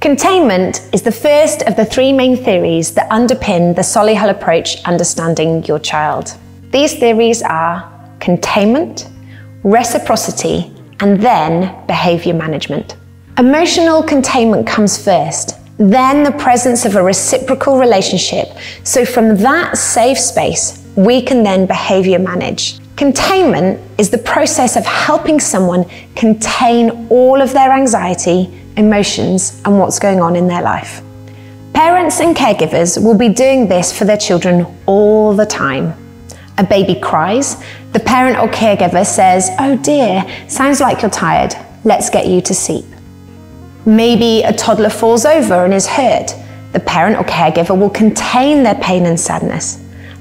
Containment is the first of the three main theories that underpin the Solihull Approach Understanding Your Child. These theories are containment, reciprocity, and then behaviour management. Emotional containment comes first, then the presence of a reciprocal relationship. So from that safe space, we can then behaviour manage. Containment is the process of helping someone contain all of their anxiety, emotions, and what's going on in their life. Parents and caregivers will be doing this for their children all the time. A baby cries, the parent or caregiver says, "Oh dear, sounds like you're tired, let's get you to sleep." Maybe a toddler falls over and is hurt. The parent or caregiver will contain their pain and sadness.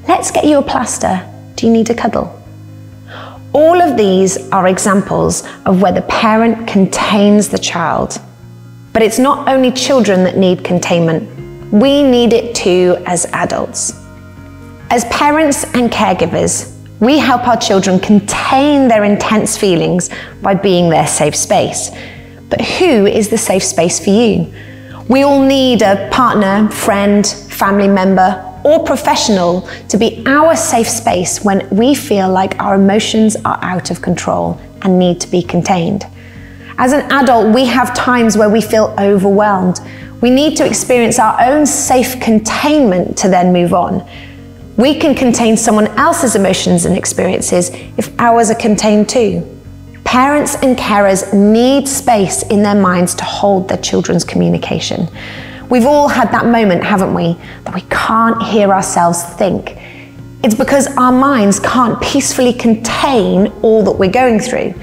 "Let's get you a plaster, do you need a cuddle?" All of these are examples of where the parent contains the child. But it's not only children that need containment, we need it too as adults. As parents and caregivers, we help our children contain their intense feelings by being their safe space. But who is the safe space for you? We all need a partner, friend, family member, or professional to be our safe space when we feel like our emotions are out of control and need to be contained. As an adult, we have times where we feel overwhelmed. We need to experience our own safe containment to then move on. We can contain someone else's emotions and experiences if ours are contained too. Parents and carers need space in their minds to hold their children's communication. We've all had that moment, haven't we, that we can't hear ourselves think. It's because our minds can't peacefully contain all that we're going through.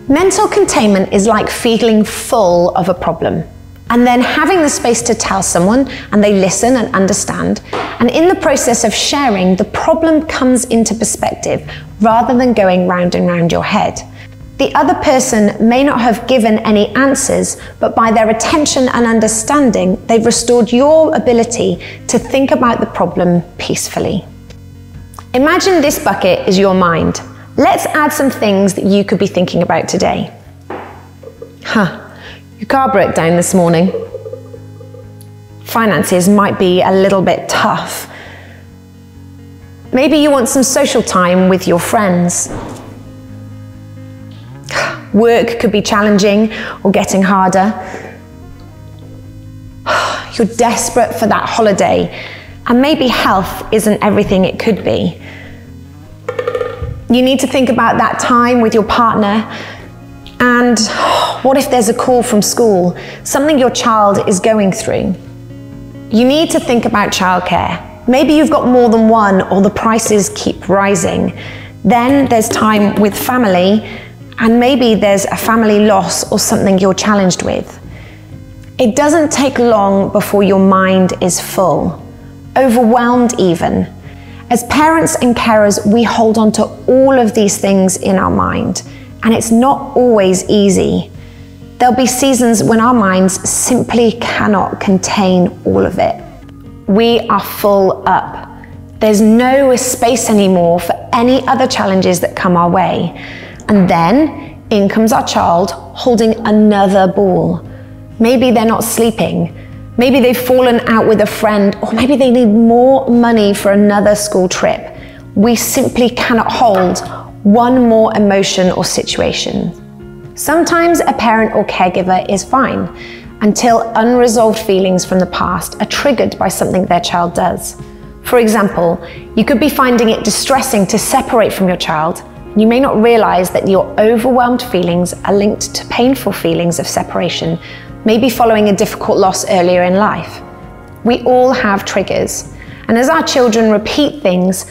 Mental containment is like feeling full of a problem and then having the space to tell someone and they listen and understand. And in the process of sharing, the problem comes into perspective rather than going round and round your head. The other person may not have given any answers, but by their attention and understanding, they've restored your ability to think about the problem peacefully. Imagine this bucket is your mind. Let's add some things that you could be thinking about today. Your car broke down this morning. Finances might be a little bit tough. Maybe you want some social time with your friends. Work could be challenging or getting harder. You're desperate for that holiday, and maybe health isn't everything it could be. You need to think about that time with your partner, and what if there's a call from school, something your child is going through? You need to think about childcare. Maybe you've got more than one or the prices keep rising. Then there's time with family, and maybe there's a family loss or something you're challenged with. It doesn't take long before your mind is full, overwhelmed even. As parents and carers, we hold on to all of these things in our mind, and it's not always easy. There'll be seasons when our minds simply cannot contain all of it. We are full up. There's no space anymore for any other challenges that come our way. And then in comes our child holding another ball. Maybe they're not sleeping. Maybe they've fallen out with a friend, or maybe they need more money for another school trip. We simply cannot hold one more emotion or situation. Sometimes a parent or caregiver is fine until unresolved feelings from the past are triggered by something their child does. For example, you could be finding it distressing to separate from your child. You may not realize that your overwhelmed feelings are linked to painful feelings of separation, maybe following a difficult loss earlier in life. We all have triggers, and as our children repeat things,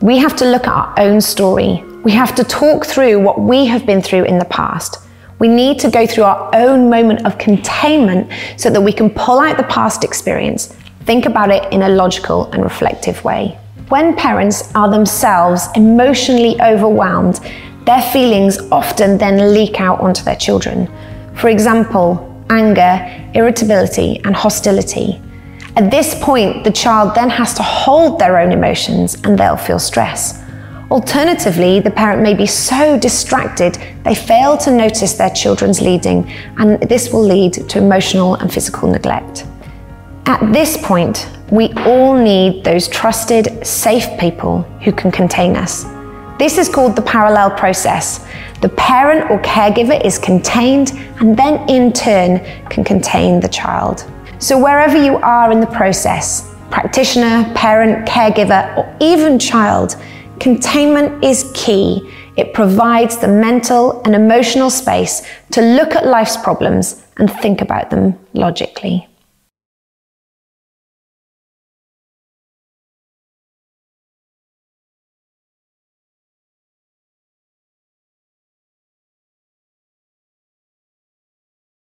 we have to look at our own story. We have to talk through what we have been through in the past. We need to go through our own moment of containment so that we can pull out the past experience, think about it in a logical and reflective way. When parents are themselves emotionally overwhelmed, their feelings often then leak out onto their children. For example, anger, irritability, and hostility. At this point, the child then has to hold their own emotions and they'll feel stress. Alternatively, the parent may be so distracted they fail to notice their children's leading, and this will lead to emotional and physical neglect. At this point, we all need those trusted, safe people who can contain us. This is called the parallel process. The parent or caregiver is contained and then in turn can contain the child. So wherever you are in the process, practitioner, parent, caregiver, or even child, containment is key. It provides the mental and emotional space to look at life's problems and think about them logically.